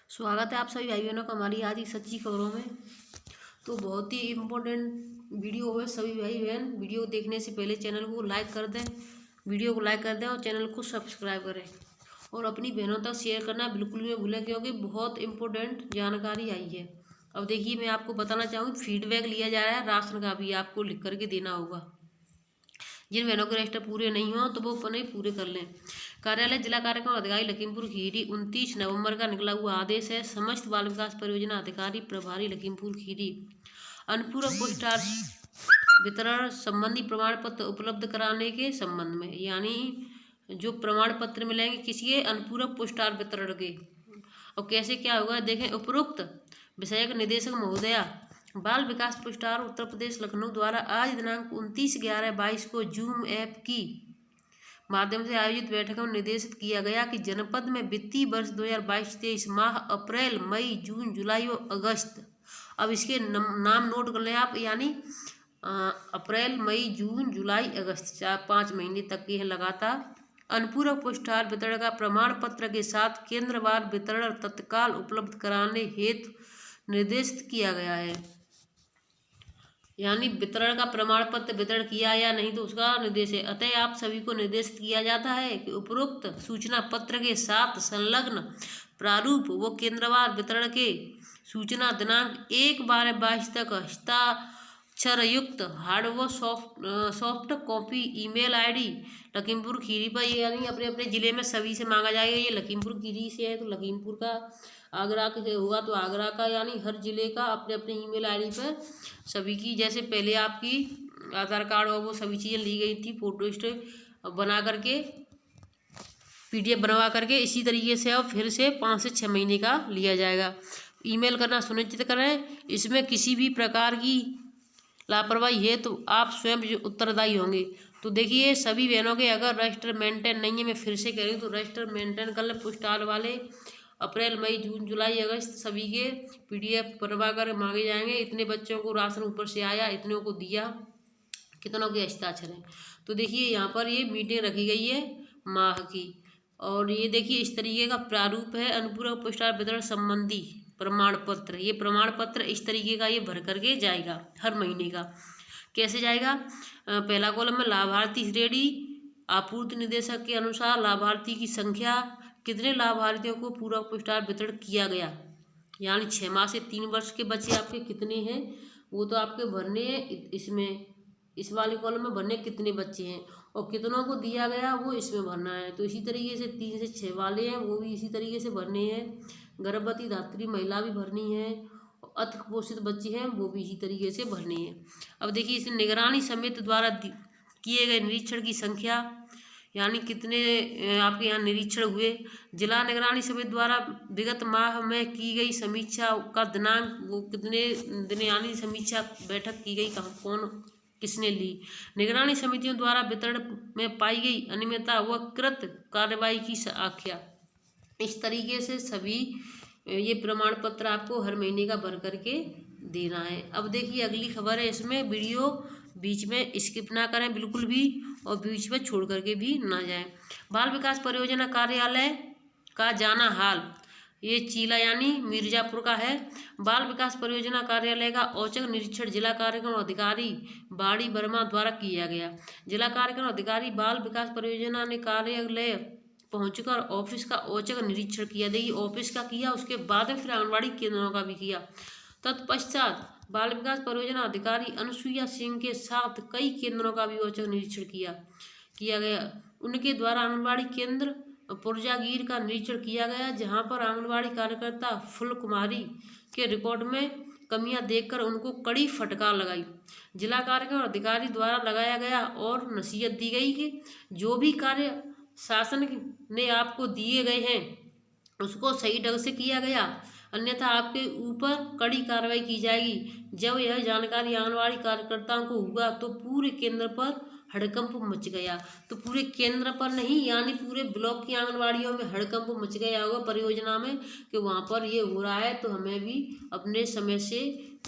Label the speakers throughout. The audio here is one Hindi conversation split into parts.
Speaker 1: स्वागत है आप सभी भाई बहनों का हमारी आज की सच्ची खबरों में। तो बहुत ही इम्पोर्टेंट वीडियो है। सभी भाई बहन वीडियो देखने से पहले चैनल को लाइक कर दें, वीडियो को लाइक कर दें और चैनल को सब्सक्राइब करें और अपनी बहनों तक शेयर करना बिल्कुल भी भूलें, क्योंकि बहुत इंपॉर्टेंट जानकारी आई है। अब देखिए, मैं आपको बताना चाहूँगी, फीडबैक लिया जा रहा है राशन का भी, आपको लिख करके देना होगा। जिन बहनों के रजिस्टर पूरे नहीं हो तो वो अपने पूरे कर लें। कार्यालय जिला कार्यक्रम अधिकारी लखीमपुर खीरी 29 नवंबर का निकला हुआ आदेश है। समस्त बाल विकास परियोजना अधिकारी प्रभारी लखीमपुर खीरी अनुपूरक पोस्टार वितरण संबंधी प्रमाण पत्र उपलब्ध कराने के संबंध में, यानी जो प्रमाण पत्र मिलेंगे किसी के अनुपूरक पोस्टार वितरण के, और कैसे क्या होगा देखें। उपरोक्त विषयक निदेशक महोदया बाल विकास पुरस्कार उत्तर प्रदेश लखनऊ द्वारा आज दिनांक 29/11/22 को जूम ऐप की माध्यम से आयोजित बैठक में निर्देशित किया गया कि जनपद में वित्तीय वर्ष 2022-23 माह अप्रैल मई जून जुलाई और अगस्त, अब इसके नाम नोट कर लें आप, यानी अप्रैल मई जून जुलाई अगस्त 4-5 महीने तक के लगातार अनुपूरक पुरस्कार वितरण का प्रमाण पत्र के साथ केंद्रवार वितरण तत्काल उपलब्ध कराने हेतु निर्देशित किया गया है। यानी वितरण का प्रमाण पत्र वितरण किया या नहीं तो उसका निर्देश है। अतः आप सभी को निर्देशित किया जाता है कि उपरोक्त सूचना पत्र के साथ संलग्न प्रारूप व केंद्रवार वितरण के सूचना दिनांक 1/12/22 तक हस्ताक्षरयुक्त हार्ड व soft copy email ID Lakhimpur Kheri पर, यानी अपने अपने ज़िले में सभी से मांगा जाएगा। ये लखीमपुर खीरी से है तो लखीमपुर का, आगरा के हुआ तो आगरा का, यानी हर जिले का अपने अपने ईमेल आईडी पर सभी की, जैसे पहले आपकी आधार कार्ड और वो सभी चीज़ें ली गई थी फोटो स्टेट बना करके PDF बनवा करके, इसी तरीके से अब फिर से 5 से 6 महीने का लिया जाएगा। ईमेल करना सुनिश्चित करें। इसमें किसी भी प्रकार की लापरवाही है तो आप स्वयं उत्तरदायी होंगे। तो देखिए, सभी बहनों के अगर रजिस्टर मेंटेन नहीं है, मैं फिर से कह रही हूँ, तो रजिस्टर मेंटेन कर लें। पुस्टाल वाले अप्रैल मई जून जुलाई अगस्त सभी के PDF बनवा कर मांगे जाएंगे। इतने बच्चों को राशन ऊपर से आया, इतनों को दिया, कितनों के हस्ताक्षर हैं। तो देखिए, यहाँ पर ये मीटिंग रखी गई है माह की, और ये देखिए इस तरीके का प्रारूप है अनुपूरक पुरस्कार वितरण संबंधी प्रमाण पत्र। ये प्रमाण पत्र इस तरीके का ये भर करके जाएगा हर महीने का। कैसे जाएगा? पहला कॉलम में लाभार्थी श्रेणी, आपूर्ति निदेशक के अनुसार लाभार्थी की संख्या, कितने लाभार्थियों को पूरक पुरस्कार वितरण किया गया, यानी 6 माह से 3 वर्ष के बच्चे आपके कितने हैं वो तो आपके भरने हैं। इसमें इस वाले कॉलम में भरने कितने बच्चे हैं और कितनों को दिया गया वो इसमें भरना है। तो इसी तरीके से 3 से 6 वाले हैं वो भी इसी तरीके से भरने हैं। गर्भवती धात्री महिला भी भरनी है, और अति कुपोषित बच्चे हैं वो भी इसी तरीके से भरने हैं। अब देखिए, इस निगरानी समिति द्वारा किए गए निरीक्षण की संख्या, यानी कितने आपके यहाँ निरीक्षण हुए। जिला निगरानी समिति द्वारा विगत माह में की गई समीक्षा का दिनांक, वो कितने दिन यानी समीक्षा बैठक की गई, कहाँ कौन किसने ली। निगरानी समितियों द्वारा वितरण में पाई गई अनियमितता व कृत कार्रवाई की आख्या। इस तरीके से सभी ये प्रमाण पत्र आपको हर महीने का भर करके देना है। अब देखिए, अगली खबर है। इसमें वीडियो बीच में स्किप ना करें बिल्कुल भी, और बीच में छोड़ करके भी ना जाएं। बाल विकास परियोजना कार्यालय का जाना हाल, ये चीला यानी मिर्जापुर का है। बाल विकास परियोजना कार्यालय का औचक निरीक्षण जिला कार्यक्रम अधिकारी बाड़ी वर्मा द्वारा किया गया। जिला कार्यक्रम अधिकारी बाल विकास परियोजना ने कार्यालय पहुंचकर ऑफिस का औचक निरीक्षण किया। देखिए, ऑफिस का किया, उसके बाद फिर आंगनबाड़ी केंद्रों का भी किया। तत्पश्चात बाल विकास परियोजना अधिकारी अनुसुईया सिंह के साथ कई केंद्रों का भी औचक निरीक्षण किया गया। उनके द्वारा आंगनबाड़ी केंद्र पुरजागीर का निरीक्षण किया गया, जहां पर आंगनबाड़ी कार्यकर्ता फुल कुमारी के रिकॉर्ड में कमियां देखकर उनको कड़ी फटकार लगाई। जिला कार्यक्रम अधिकारी द्वारा लगाया गया और नसीहत दी गई कि जो भी कार्य शासन ने आपको दिए गए हैं उसको सही ढंग से किया गया, अन्यथा आपके ऊपर कड़ी कार्रवाई की जाएगी। जब यह जानकारी आंगनबाड़ी कार्यकर्ताओं को हुआ तो पूरे केंद्र पर हड़कंप मच गया। तो पूरे केंद्र पर नहीं, यानी पूरे ब्लॉक की आंगनबाड़ियों में हड़कंप मच गया होगा परियोजना में कि वहाँ पर ये हो रहा है, तो हमें भी अपने समय से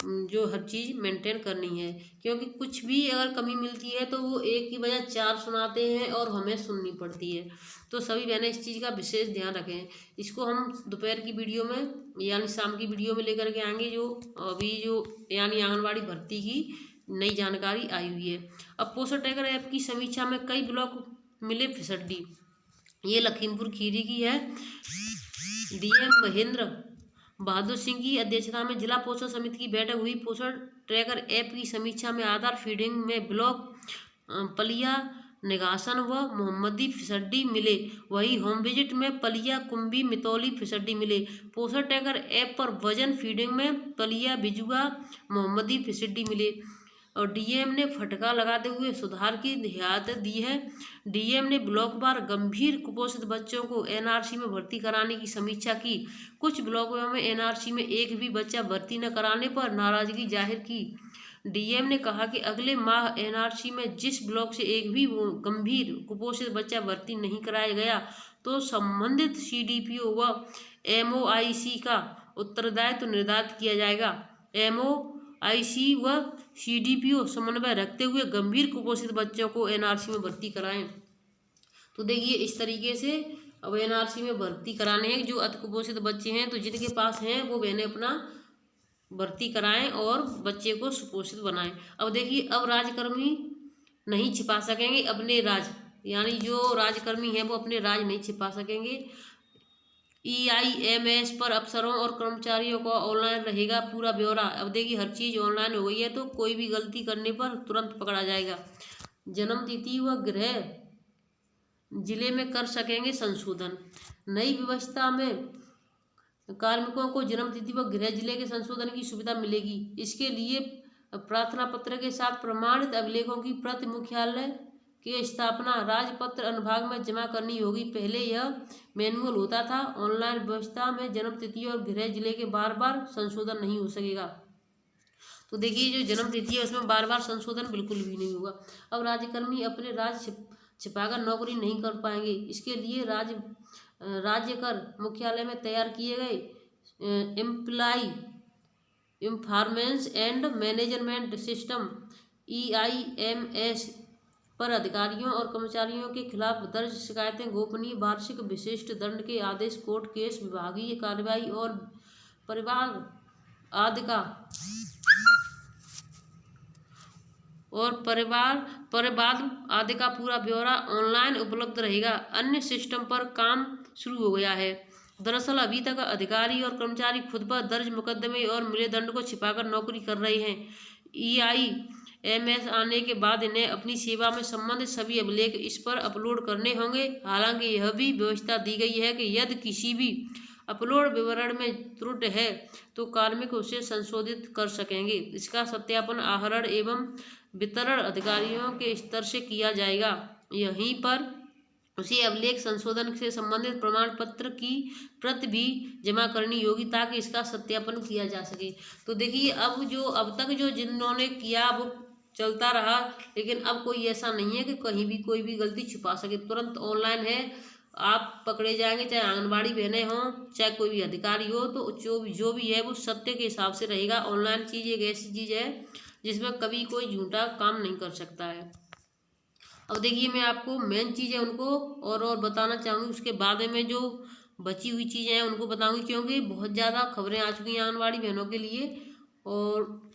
Speaker 1: जो हर चीज़ मेंटेन करनी है, क्योंकि कुछ भी अगर कमी मिलती है तो वो एक की बजाय चार सुनाते हैं और हमें सुननी पड़ती है। तो सभी बहनें इस चीज़ का विशेष ध्यान रखें। इसको हम दोपहर की वीडियो में यानी शाम की वीडियो में लेकर के आएंगे, जो अभी जो यानी आंगनबाड़ी भर्ती की नई जानकारी आई हुई है। अब पोषण ट्रैकर ऐप की समीक्षा में कई ब्लॉक मिले फिसड्डी। ये लखीमपुर खीरी की है। डीएम महेंद्र बहादुर सिंह की अध्यक्षता में जिला पोषण समिति की बैठक हुई। पोषण ट्रैकर ऐप की समीक्षा में आधार फीडिंग में ब्लॉक पलिया, निगासन व मोहम्मदी फिसड्डी मिले। वही होम विजिट में पलिया, कुंभी, मितौली फिसड्डी मिले। पोषण ट्रैकर ऐप पर वजन फीडिंग में पलिया, बिजुआ, मोहम्मदी फिसड्डी मिले। और डीएम ने फटका लगाते हुए सुधार की हिदायत दी है। डीएम ने ब्लॉकवार गंभीर कुपोषित बच्चों को एनआरसी में भर्ती कराने की समीक्षा की। कुछ ब्लॉकों में एनआरसी में एक भी बच्चा भर्ती न कराने पर नाराजगी जाहिर की। डीएम ने कहा कि अगले माह एनआरसी में जिस ब्लॉक से एक भी गंभीर कुपोषित बच्चा भर्ती नहीं कराया गया तो संबंधित सीडीपीओ व एमओआईसी का उत्तरदायित्व निर्धारित किया जाएगा। एमओआईसी व सीडीपीओ समन्वय रखते हुए गंभीर कुपोषित बच्चों को एनआरसी में भर्ती कराएं। तो देखिए इस तरीके से अब एनआरसी में भर्ती कराने हैं जो अति कुपोषित बच्चे हैं, तो जिनके पास हैं वो बहनें अपना भर्ती कराएं और बच्चे को सुपोषित बनाएं। अब देखिए अब राजकर्मी नहीं छिपा सकेंगे अपने राज, यानी जो राजकर्मी हैं वो अपने राज नहीं छिपा सकेंगे। EIMS पर अफसरों और कर्मचारियों का ऑनलाइन रहेगा पूरा ब्यौरा। अब देखिए हर चीज़ ऑनलाइन हो गई है तो कोई भी गलती करने पर तुरंत पकड़ा जाएगा। जन्म तिथि व गृह जिले में कर सकेंगे संशोधन। नई व्यवस्था में कार्मिकों को जन्म तिथि व गृह जिले के संशोधन की सुविधा मिलेगी। इसके लिए प्रार्थना पत्र के साथ प्रमाणित अभिलेखों की प्रति मुख्यालय की स्थापना राजपत्र अनुभाग में जमा करनी होगी। पहले यह मैनुअल होता था। ऑनलाइन व्यवस्था में जन्म तिथि और गृह जिले के बार बार संशोधन नहीं हो सकेगा। तो देखिए जो जन्म तिथि है उसमें बार बार संशोधन बिल्कुल भी नहीं होगा। अब राज्यकर्मी अपने राज्य छिपाकर नौकरी नहीं कर पाएंगे। इसके लिए राज्य कर मुख्यालय में तैयार किए गए employee information and management system EIMS पर अधिकारियों और कर्मचारियों के खिलाफ दर्ज शिकायतें गोपनीय, वार्षिक, विशिष्ट दंड के आदेश, कोर्ट केस, विभागीय कार्रवाई और परिवार आदि का पूरा ब्यौरा ऑनलाइन उपलब्ध रहेगा। अन्य सिस्टम पर काम शुरू हो गया है। दरअसल अभी तक अधिकारी और कर्मचारी खुद पर दर्ज मुकदमे और मिले दंड को छिपाकर नौकरी कर रहे हैं। EIMS आने के बाद इन्हें अपनी सेवा में संबंधित सभी अभिलेख इस पर अपलोड करने होंगे। हालांकि यह भी व्यवस्था दी गई है कि यदि किसी भी अपलोड विवरण में त्रुटि है तो कार्मिक उसे संशोधित कर सकेंगे। इसका सत्यापन आहरण एवं वितरण अधिकारियों के स्तर से किया जाएगा। यहीं पर उसे अभिलेख संशोधन से संबंधित प्रमाण पत्र की प्रति भी जमा करनी होगी ताकि इसका सत्यापन किया जा सके। तो देखिए अब तक जो जिन्होंने किया वो चलता रहा, लेकिन अब कोई ऐसा नहीं है कि कहीं भी कोई भी गलती छुपा सके। तुरंत ऑनलाइन है, आप पकड़े जाएंगे, चाहे आंगनबाड़ी बहनें हों चाहे कोई भी अधिकारी हो, तो जो भी है वो सत्य के हिसाब से रहेगा। ऑनलाइन चीज़ एक ऐसी चीज़ है जिसमें कभी कोई झूठा काम नहीं कर सकता है। अब देखिए मैं आपको मेन चीज़ है उनको और बताना चाहूँगी, उसके बाद में जो बची हुई चीज़ें हैं उनको बताऊँगी, क्योंकि बहुत ज़्यादा खबरें आ चुकी हैं आंगनबाड़ी बहनों के लिए और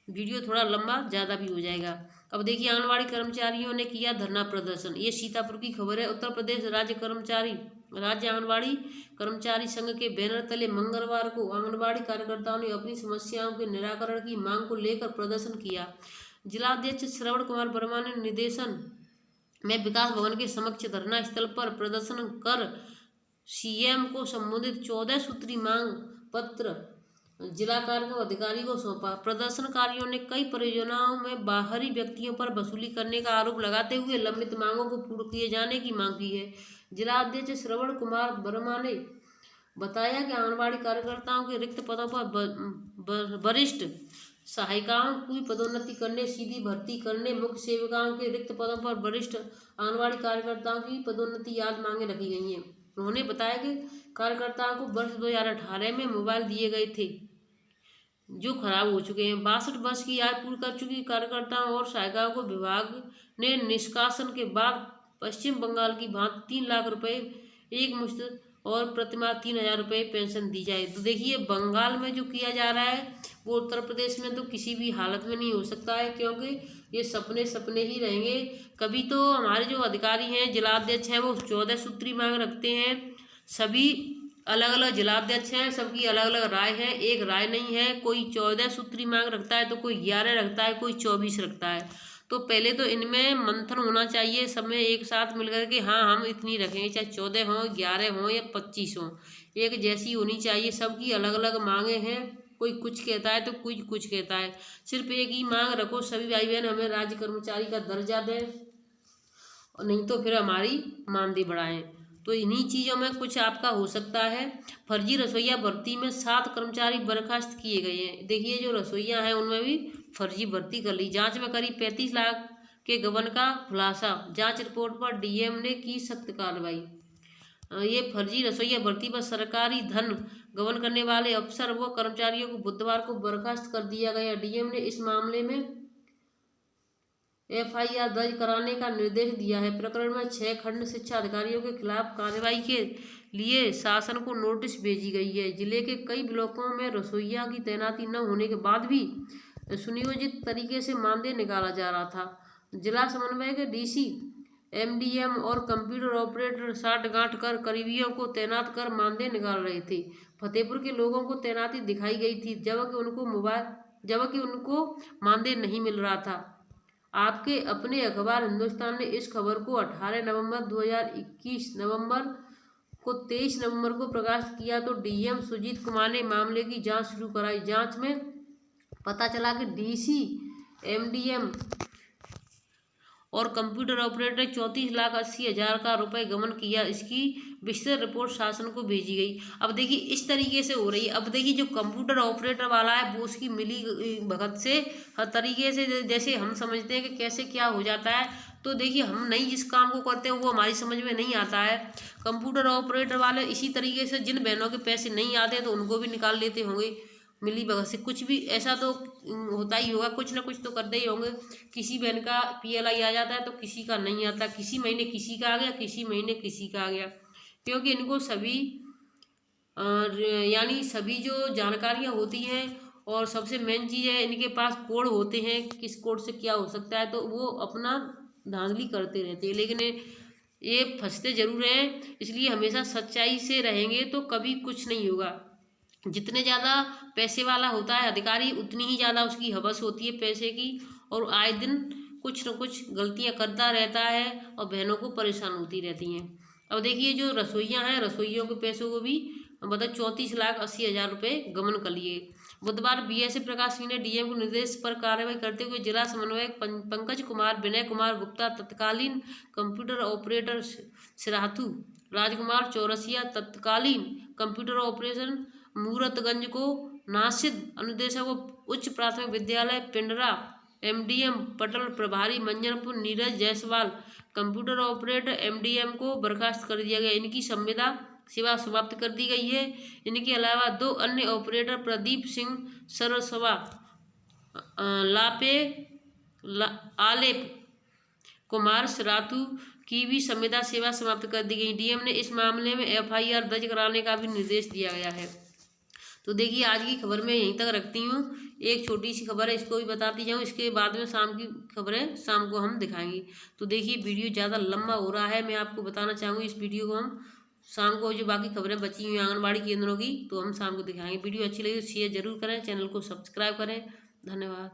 Speaker 1: वीडियो थोड़ा लंबा ज़्यादा भी हो जाएगा। अब देखिए आंगनबाड़ी कर्मचारियों ने किया धरना प्रदर्शन। ये सीतापुर की खबर है। उत्तर प्रदेश राज्य आंगनबाड़ी कर्मचारी संघ के बैनर तले मंगलवार को आंगनबाड़ी कार्यकर्ताओं ने अपनी समस्याओं के निराकरण की मांग को लेकर प्रदर्शन किया। जिलाध्यक्ष श्रवण कुमार वर्मा ने निर्देशन में विकास भवन के समक्ष धरना स्थल पर प्रदर्शन कर CM को संबोधित 14 सूत्री मांग पत्र जिला कार्यक्रम अधिकारी को सौंपा। प्रदर्शनकारियों ने कई परियोजनाओं में बाहरी व्यक्तियों पर वसूली करने का आरोप लगाते हुए लंबित मांगों को पूर्ण किए जाने की मांग की है। जिला अध्यक्ष श्रवण कुमार वर्मा ने बताया कि आंगनबाड़ी कार्यकर्ताओं के रिक्त पदों पर वरिष्ठ सहायिकाओं की पदोन्नति करने, सीधी भर्ती करने, मुख्य सेविकाओं के रिक्त पदों पर वरिष्ठ आंगनबाड़ी कार्यकर्ताओं की पदोन्नति आदि मांगे रखी गई हैं। उन्होंने बताया कि कार्यकर्ताओं को वर्ष 2018 में मोबाइल दिए गए थे जो खराब हो चुके हैं। 62 वर्ष की आयु पूरी कर चुकी कार्यकर्ताओं और सहायिकाओं को विभाग ने निष्कासन के बाद पश्चिम बंगाल की भांति 3 लाख रुपए एक मुश्त और प्रतिमाह 3,000 रुपये पेंशन दी जाए। तो देखिए बंगाल में जो किया जा रहा है वो उत्तर प्रदेश में तो किसी भी हालत में नहीं हो सकता है, क्योंकि ये सपने सपने ही रहेंगे। कभी तो हमारे जो अधिकारी हैं, जिलाध्यक्ष हैं, वो 14 सूत्री मांग रखते हैं। सभी अलग अलग जिलाध्यक्ष हैं, सबकी अलग अलग राय है, एक राय नहीं है। कोई 14 सूत्री मांग रखता है तो कोई 11 रखता है, कोई 24 रखता है। तो पहले तो इनमें मंथन होना चाहिए, सब में एक साथ मिलकर के हाँ हम इतनी रखेंगे, चाहे 14 हों, 11 हों या 25 हों, एक जैसी होनी चाहिए। सबकी अलग अलग मांगे हैं, कोई कुछ कहता है तो कोई कुछ कहता है। सिर्फ एक ही मांग रखो सभी भाई बहन, हमें राज्य कर्मचारी का दर्जा दें और नहीं तो फिर हमारी मानदेय बढ़ाएं। तो इन्हीं चीज़ों में कुछ आपका हो सकता है। फर्जी रसोईया भर्ती में 7 कर्मचारी बर्खास्त किए गए हैं। देखिए जो रसोईया हैं उनमें भी फर्जी भर्ती कर ली। जांच में करीब 35 लाख के गबन का खुलासा। जांच रिपोर्ट पर डीएम ने की सख्त कार्रवाई। ये फर्जी रसोईया भर्ती पर सरकारी धन गबन करने वाले अफसर व कर्मचारियों को बुधवार को बर्खास्त कर दिया गया। डीएम ने इस मामले में एफआईआर दर्ज कराने का निर्देश दिया है। प्रकरण में 6 खंड शिक्षा अधिकारियों के खिलाफ कार्रवाई के लिए शासन को नोटिस भेजी गई है। जिले के कई ब्लॉकों में रसोईया की तैनाती न होने के बाद भी सुनियोजित तरीके से मानदेय निकाला जा रहा था। जिला समन्वय के डीसी, एमडीएम और कंप्यूटर ऑपरेटर साठगांठ कर करीबियों को तैनात कर मानदेय निकाल रहे थे। फतेहपुर के लोगों को तैनाती दिखाई गई थी, जबकि उनको मानदेय नहीं मिल रहा था। आपके अपने अखबार हिंदुस्तान ने इस खबर को 18 नवंबर 2021 को 23 नवंबर को प्रकाशित किया। तो डीएम सुजीत कुमार ने मामले की जांच शुरू कराई। जांच में पता चला कि डीसी, एमडीएम और कंप्यूटर ऑपरेटर 34,80,000 का रुपए गबन किया। इसकी विस्तृत रिपोर्ट शासन को भेजी गई। अब देखिए इस तरीके से हो रही है। अब देखिए जो कंप्यूटर ऑपरेटर वाला है वो उसकी मिली भगत से हर तरीके से, जैसे हम समझते हैं कि कैसे क्या हो जाता है, तो देखिए हम नहीं जिस काम को करते हैं वो हमारी समझ में नहीं आता है। कंप्यूटर ऑपरेटर वाले इसी तरीके से जिन बहनों के पैसे नहीं आते तो उनको भी निकाल लेते होंगे मिली भगत से। कुछ भी ऐसा तो होता ही होगा, कुछ ना कुछ तो करते ही होंगे। किसी बहन का पीएलआई आ जाता है तो किसी का नहीं आता, किसी महीने किसी का आ गया, किसी महीने किसी का आ गया, क्योंकि इनको सभी यानी सभी जो जानकारियाँ होती हैं और सबसे मेन चीज़ है इनके पास कोड होते हैं, किस कोड से क्या हो सकता है, तो वो अपना धांधली करते रहते हैं। लेकिन ये फंसते जरूर हैं। इसलिए हमेशा सच्चाई से रहेंगे तो कभी कुछ नहीं होगा। जितने ज़्यादा पैसे वाला होता है अधिकारी उतनी ही ज़्यादा उसकी हवस होती है पैसे की, और आए दिन कुछ न कुछ गलतियां करता रहता है और बहनों को परेशान होती रहती हैं। अब देखिए जो रसोइयां हैं, रसोइयों के पैसों को भी मतलब 34,80,000 रुपये गबन कर लिए। बुधवार बीएसए प्रकाश सिंह ने डीएम के निर्देश पर कार्रवाई करते हुए जिला समन्वयक पंकज कुमार, विनय कुमार गुप्ता, तत्कालीन कंप्यूटर ऑपरेटर सिराथू राजकुमार चौरसिया, तत्कालीन कंप्यूटर ऑपरेशन मूरतगंज को नासिद, अनुदेशक व उच्च प्राथमिक विद्यालय पिंडरा, एमडीएम पटल प्रभारी Manjanpur Neeraj Jaiswal, computer operator MDM को बर्खास्त कर दिया गया। इनकी संविदा सेवा समाप्त कर दी गई है। इनके अलावा 2 अन्य ऑपरेटर प्रदीप सिंह सरसवा, आलेप कुमार सरातू की भी संविदा सेवा समाप्त कर दी गई। डीएम ने इस मामले में एफआईआर दर्ज कराने का भी निर्देश दिया गया है। तो देखिए आज की खबर मैं यहीं तक रखती हूँ। एक छोटी सी खबर है, इसको भी बताती जाऊँ, इसके बाद में शाम की खबरें शाम को हम दिखाएंगे। तो देखिए वीडियो ज़्यादा लंबा हो रहा है, मैं आपको बताना चाहूँगी इस वीडियो को हम शाम को जो बाकी खबरें बची हुई आंगनबाड़ी केंद्रों की तो हम शाम को दिखाएंगे। वीडियो अच्छी लगी तो शेयर जरूर करें, चैनल को सब्सक्राइब करें। धन्यवाद।